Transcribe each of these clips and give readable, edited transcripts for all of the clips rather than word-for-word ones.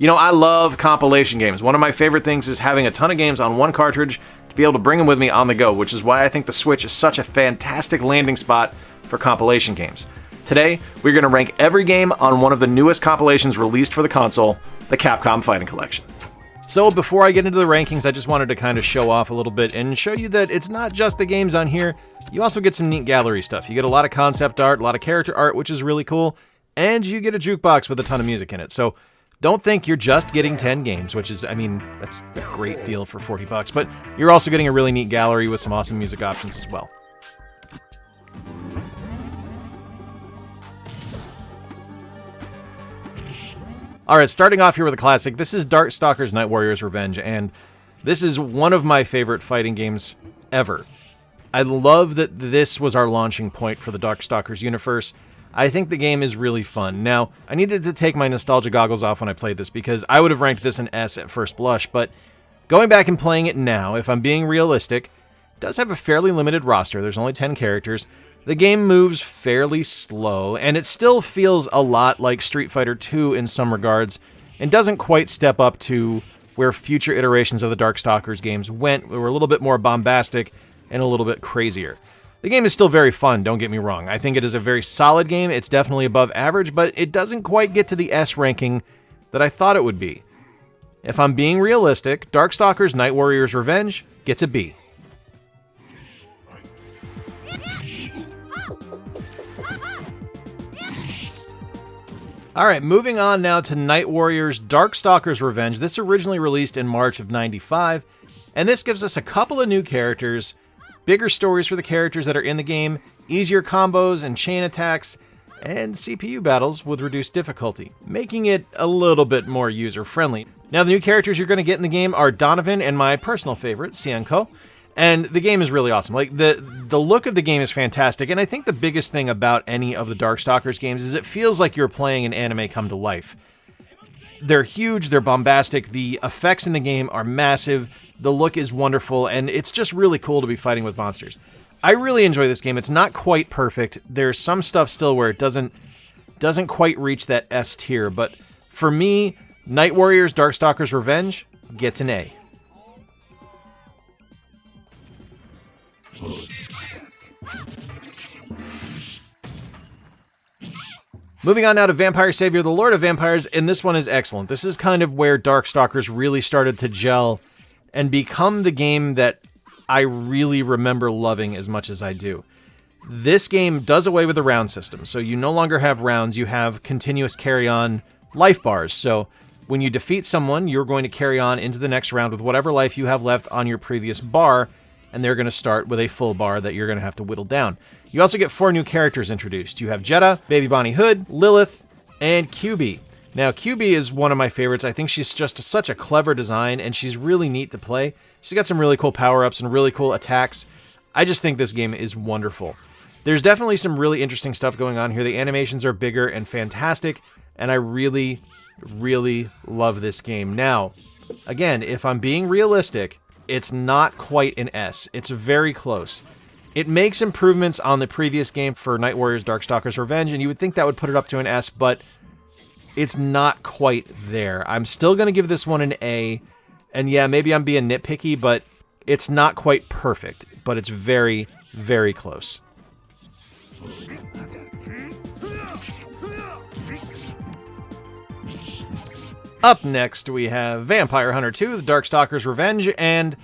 You know, I love compilation games. One of my favorite things is having a ton of games on one cartridge to be able to bring them with me on the go, which is why I think the Switch is such a fantastic landing spot for compilation games. Today, we're going to rank every game on one of the newest compilations released for the console, the Capcom Fighting Collection. So before I get into the rankings, I just wanted to kind of show off a little bit and show you that it's not just the games on here. You also get some neat gallery stuff. You get a lot of concept art, a lot of character art, which is really cool, and you get a jukebox with a ton of music in it. So don't think you're just getting 10 games, which is, I mean, that's a great deal for $40, but you're also getting a really neat gallery with some awesome music options as well. Alright, starting off here with a classic, this is Darkstalkers Night Warrior's Revenge, and this is one of my favorite fighting games ever. I love that this was our launching point for the Darkstalkers universe. I think the game is really fun. Now, I needed to take my nostalgia goggles off when I played this because I would have ranked this an S at first blush, but going back and playing it now, if I'm being realistic, it does have a fairly limited roster. There's only 10 characters. The game moves fairly slow, and it still feels a lot like Street Fighter II in some regards, and doesn't quite step up to where future iterations of the Darkstalkers games went. They were a little bit more bombastic and a little bit crazier. The game is still very fun, don't get me wrong. I think it is a very solid game. It's definitely above average, but it doesn't quite get to the S ranking that I thought it would be. If I'm being realistic, Darkstalkers Night Warrior's Revenge gets a B. Alright, moving on now to Night Warrior's Darkstalkers Revenge. This originally released in March of '95, and this gives us a couple of new characters, bigger stories for the characters that are in the game, easier combos and chain attacks, and CPU battles with reduced difficulty, making it a little bit more user-friendly. Now, the new characters you're going to get in the game are Donovan and my personal favorite, Xianko, and the game is really awesome. Like, the look of the game is fantastic, and I think the biggest thing about any of the Darkstalkers games is it feels like you're playing an anime come to life. They're huge, they're bombastic, the effects in the game are massive, the look is wonderful, and it's just really cool to be fighting with monsters. I really enjoy this game. It's not quite perfect. There's some stuff still where it doesn't quite reach that S tier, but for me, Night Warrior's Darkstalkers Revenge gets an A. Moving on now to Vampire Savior, the Lord of Vampires, and this one is excellent. This is kind of where Darkstalkers really started to gel and become the game that I really remember loving as much as I do. This game does away with the round system, so you no longer have rounds, you have continuous carry-on life bars. So when you defeat someone, you're going to carry on into the next round with whatever life you have left on your previous bar, and they're going to start with a full bar that you're going to have to whittle down. You also get 4 new characters introduced. You have Jetta, Baby Bonnie Hood, Lilith, and QB. Now, QB is one of my favorites. I think she's just such a clever design, and she's really neat to play. She's got some really cool power-ups and really cool attacks. I just think this game is wonderful. There's definitely some really interesting stuff going on here. The animations are bigger and fantastic, and I really, really love this game. Now, again, if I'm being realistic, it's not quite an S. It's very close. It makes improvements on the previous game for Night Warrior's Darkstalkers Revenge, and you would think that would put it up to an S, but it's not quite there. I'm still going to give this one an A, and yeah, maybe I'm being nitpicky, but it's not quite perfect, but it's very, very close. Up next, we have Vampire Hunter 2, The Darkstalkers Revenge, and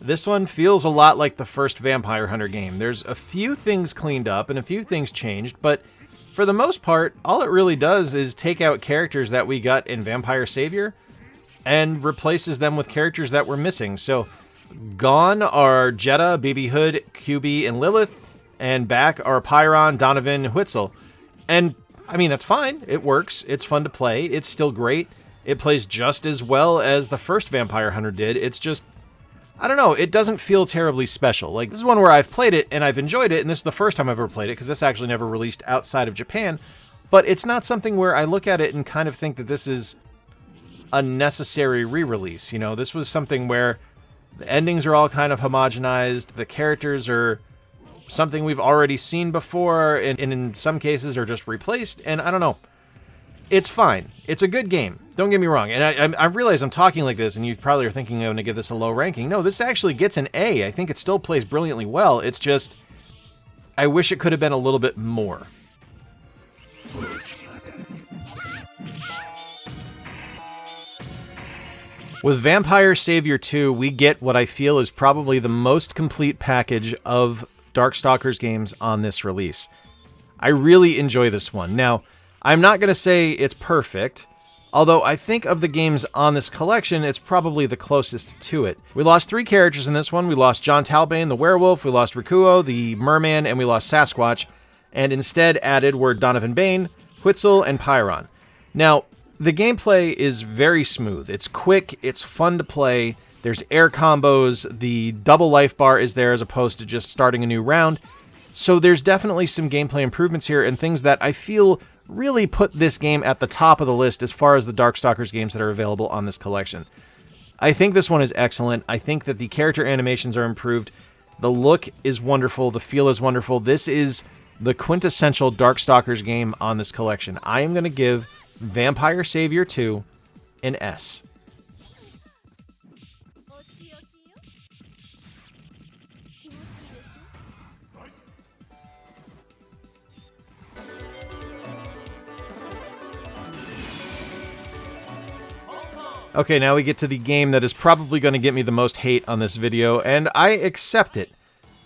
this one feels a lot like the first Vampire Hunter game. There's a few things cleaned up and a few things changed, but for the most part, all it really does is take out characters that we got in Vampire Savior and replaces them with characters that were missing. So, gone are Jetta, BB Hood, QB, and Lilith, and back are Pyron, Donovan, and Huitzel. And, I mean, that's fine. It works. It's fun to play. It's still great. It plays just as well as the first Vampire Hunter did. It's just, I don't know, it doesn't feel terribly special. Like, this is one where I've played it, and I've enjoyed it, and this is the first time I've ever played it, because this actually never released outside of Japan, but it's not something where I look at it and kind of think that this is a necessary re-release. You know, this was something where the endings are all kind of homogenized, the characters are something we've already seen before, and in some cases are just replaced, and I don't know. It's fine. It's a good game. Don't get me wrong. And I realize I'm talking like this, and you probably are thinking I'm going to give this a low ranking. No, this actually gets an A. I think it still plays brilliantly well. It's just, I wish it could have been a little bit more. With Vampire Savior 2, we get what I feel is probably the most complete package of Darkstalkers games on this release. I really enjoy this one. Now, I'm not going to say it's perfect, although I think of the games on this collection, it's probably the closest to it. We lost 3 characters in this one. We lost John Talbane, the werewolf, we lost Rikuo, the merman, and we lost Sasquatch, and instead added were Donovan Bane, Huitzel, and Pyron. Now, the gameplay is very smooth. It's quick, it's fun to play, there's air combos, the double life bar is there as opposed to just starting a new round. So there's definitely some gameplay improvements here and things that I feel really put this game at the top of the list as far as the Darkstalkers games that are available on this collection. I think this one is excellent. I think that the character animations are improved. The look is wonderful. The feel is wonderful. This is the quintessential Darkstalkers game on this collection. I am going to give Vampire Savior 2 an S. Okay, now we get to the game that is probably going to get me the most hate on this video, and I accept it.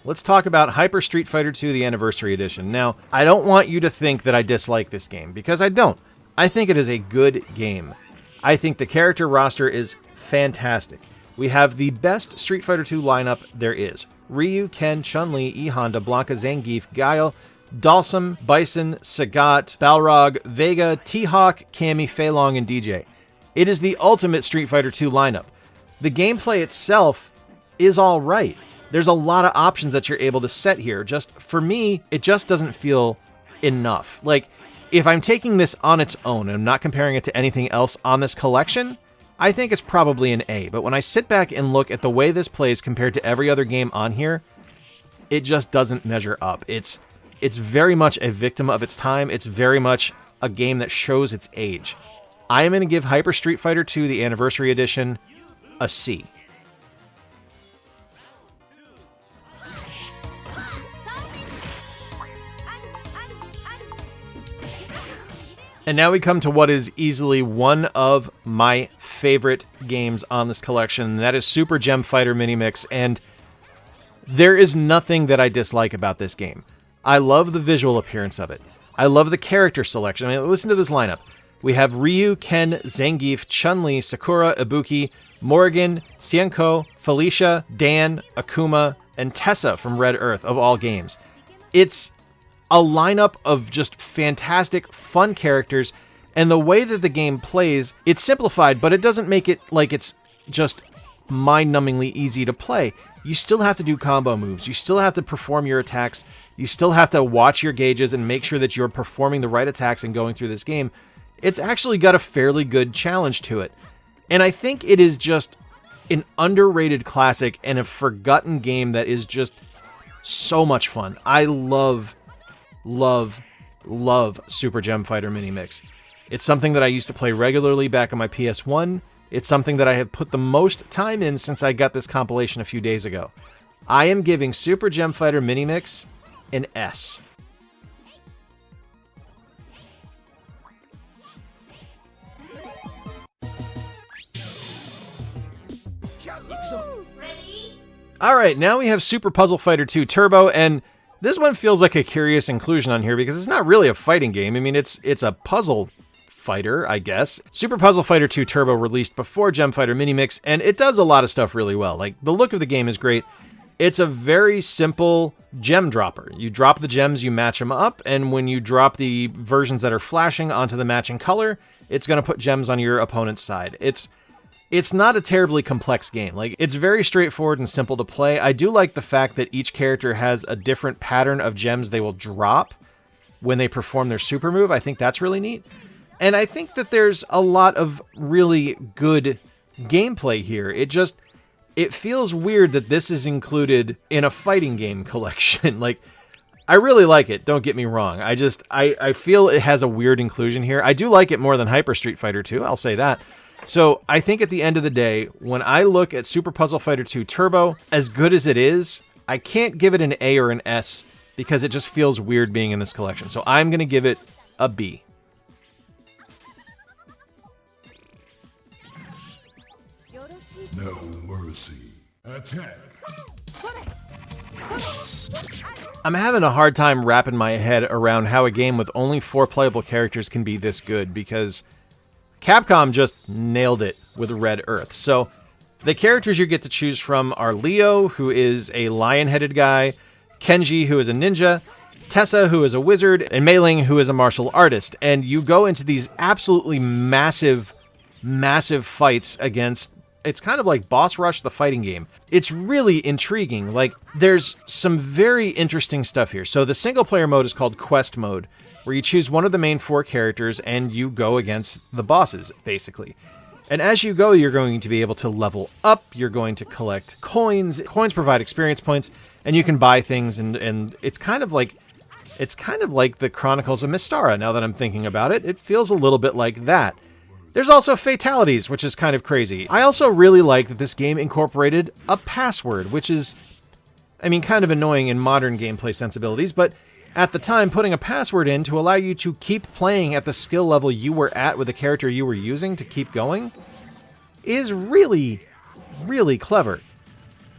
Let's talk about Hyper Street Fighter 2, the Anniversary Edition. Now, I don't want you to think that I dislike this game, because I don't. I think it is a good game. I think the character roster is fantastic. We have the best Street Fighter 2 lineup there is. Ryu, Ken, Chun-Li, E. Honda, Blanca, Zangief, Guile, Dalsum, Bison, Sagat, Balrog, Vega, T-Hawk, Cammy, Fei Long, and DJ. It is the ultimate Street Fighter 2 lineup. The gameplay itself is all right. There's a lot of options that you're able to set here. Just, for me, it just doesn't feel enough. Like, if I'm taking this on its own and I'm not comparing it to anything else on this collection, I think it's probably an A. But when I sit back and look at the way this plays compared to every other game on here, it just doesn't measure up. It's very much a victim of its time. It's very much a game that shows its age. I am going to give Hyper Street Fighter 2, the Anniversary Edition, a C. And now we come to what is easily one of my favorite games on this collection, and that is Super Gem Fighter Minimix, and there is nothing that I dislike about this game. I love the visual appearance of it. I love the character selection. I mean, listen to this lineup. We have Ryu, Ken, Zangief, Chun-Li, Sakura, Ibuki, Morrigan, Xianko, Felicia, Dan, Akuma, and Tessa from Red Earth, of all games. It's a lineup of just fantastic, fun characters, and the way that the game plays, it's simplified, but it doesn't make it like it's just mind-numbingly easy to play. You still have to do combo moves. You still have to perform your attacks. You still have to watch your gauges and make sure that you're performing the right attacks and going through this game. It's actually got a fairly good challenge to it. And I think it is just an underrated classic and a forgotten game that is just so much fun. I love Super Gem Fighter Minimix. It's something that I used to play regularly back on my PS1. It's something that I have put the most time in since I got this compilation a few days ago. I am giving Super Gem Fighter Minimix an S. Alright, now we have Super Puzzle Fighter 2 Turbo, and this one feels like a curious inclusion on here because it's not really a fighting game. I mean, it's a puzzle fighter, I guess. Super Puzzle Fighter 2 Turbo released before Gem Fighter Minimix, and it does a lot of stuff really well. Like, the look of the game is great. It's a very simple gem dropper. You drop the gems, you match them up, and when you drop the versions that are flashing onto the matching color, it's going to put gems on your opponent's side. It's not a terribly complex game. Like, it's very straightforward and simple to play. I do like the fact that each character has a different pattern of gems they will drop when they perform their super move. I think that's really neat. And I think that there's a lot of really good gameplay here. It feels weird that this is included in a fighting game collection. Like, I really like it, don't get me wrong. I feel it has a weird inclusion here. I do like it more than Hyper Street Fighter 2, I'll say that. So I think at the end of the day, when I look at Super Puzzle Fighter 2 Turbo, as good as it is, I can't give it an A or an S because it just feels weird being in this collection. So I'm going to give it a B. No mercy. Attack. I'm having a hard time wrapping my head around how a game with only 4 playable characters can be this good, because Capcom just nailed it with Red Earth. So the characters you get to choose from are Leo, who is a lion-headed guy, Kenji, who is a ninja, Tessa, who is a wizard, and Mei Ling, who is a martial artist. And you go into these absolutely massive fights against... It's kind of like Boss Rush, the fighting game. It's really intriguing. Like, there's some very interesting stuff here. So the single-player mode is called Quest Mode, where you choose one of the main 4 characters and you go against the bosses, basically. And as you go, you're going to be able to level up, you're going to collect coins. Coins provide experience points, and you can buy things, and it's kind of like the Chronicles of Mystara, now that I'm thinking about it. It feels a little bit like that. There's also fatalities, which is kind of crazy. I also really like that this game incorporated a password, which is, I mean, kind of annoying in modern gameplay sensibilities, but at the time, putting a password in to allow you to keep playing at the skill level you were at with the character you were using to keep going is really, really clever.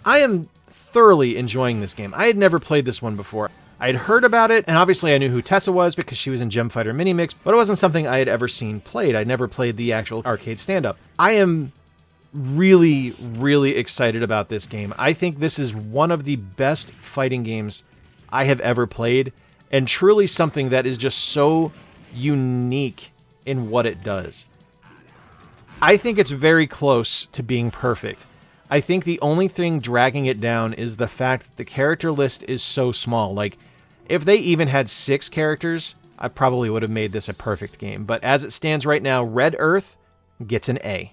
I am thoroughly enjoying this game. I had never played this one before. I had heard about it, and obviously I knew who Tessa was because she was in Gem Fighter Mini Mix, but it wasn't something I had ever seen played. I'd never played the actual arcade stand-up. I am really, really excited about this game. I think this is one of the best fighting games I have ever played, and truly something that is just so unique in what it does. I think it's very close to being perfect. I think the only thing dragging it down is the fact that the character list is so small. Like, if they even had 6 characters, I probably would have made this a perfect game. But as it stands right now, Red Earth gets an A.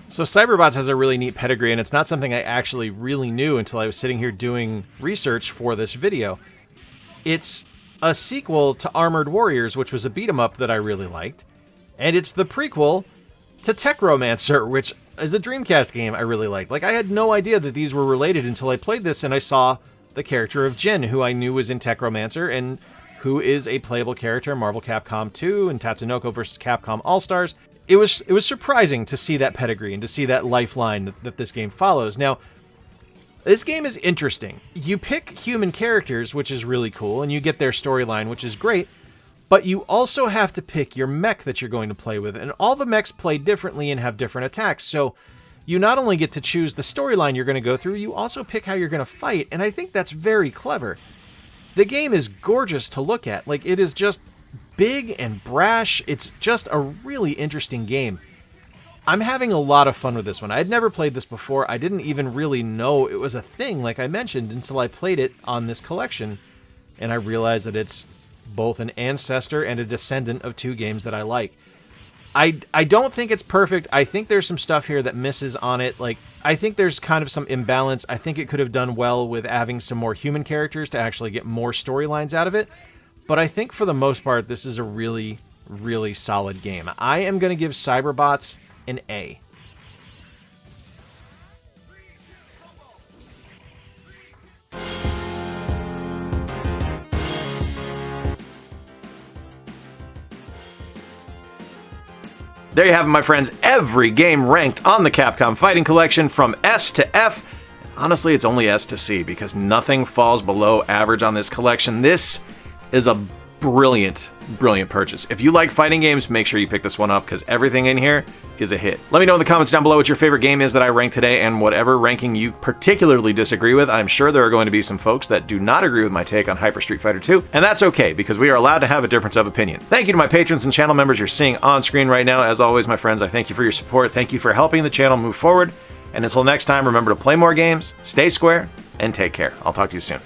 So Cyberbots has a really neat pedigree, and it's not something I actually really knew until I was sitting here doing research for this video. It's a sequel to Armored Warriors, which was a beat-em-up that I really liked, and it's the prequel to Techromancer, which is a Dreamcast game I really liked. Like, I had no idea that these were related until I played this and I saw the character of Jin, who I knew was in Techromancer, and who is a playable character in Marvel Capcom 2 and Tatsunoko vs. Capcom All-Stars. It was surprising to see that pedigree and to see that lifeline that this game follows. Now, this game is interesting. You pick human characters, which is really cool, and you get their storyline, which is great, but you also have to pick your mech that you're going to play with, and all the mechs play differently and have different attacks, so you not only get to choose the storyline you're going to go through, you also pick how you're going to fight, and I think that's very clever. The game is gorgeous to look at. Like, it is just big and brash. It's just a really interesting game. I'm having a lot of fun with this one. I had never played this before. I didn't even really know it was a thing, like I mentioned, until I played it on this collection, and I realized that it's both an ancestor and a descendant of 2 games that I like. I don't think it's perfect. I think there's some stuff here that misses on it. Like, I think there's kind of some imbalance. I think it could have done well with having some more human characters to actually get more storylines out of it. But I think for the most part, this is a really, really solid game. I am going to give Cyberbots an A. There you have it, my friends. Every game ranked on the Capcom Fighting Collection from S to F. Honestly, it's only S to C because nothing falls below average on this collection. This is a brilliant, brilliant purchase. If you like fighting games, make sure you pick this one up because everything in here is a hit. Let me know in the comments down below what your favorite game is that I ranked today, and whatever ranking you particularly disagree with. I'm sure there are going to be some folks that do not agree with my take on Hyper Street Fighter 2, and that's okay because we are allowed to have a difference of opinion. Thank you to my patrons and channel members you're seeing on screen right now. As always, my friends, I thank you for your support. Thank you for helping the channel move forward. And until next time, remember to play more games, stay square, and take care. I'll talk to you soon.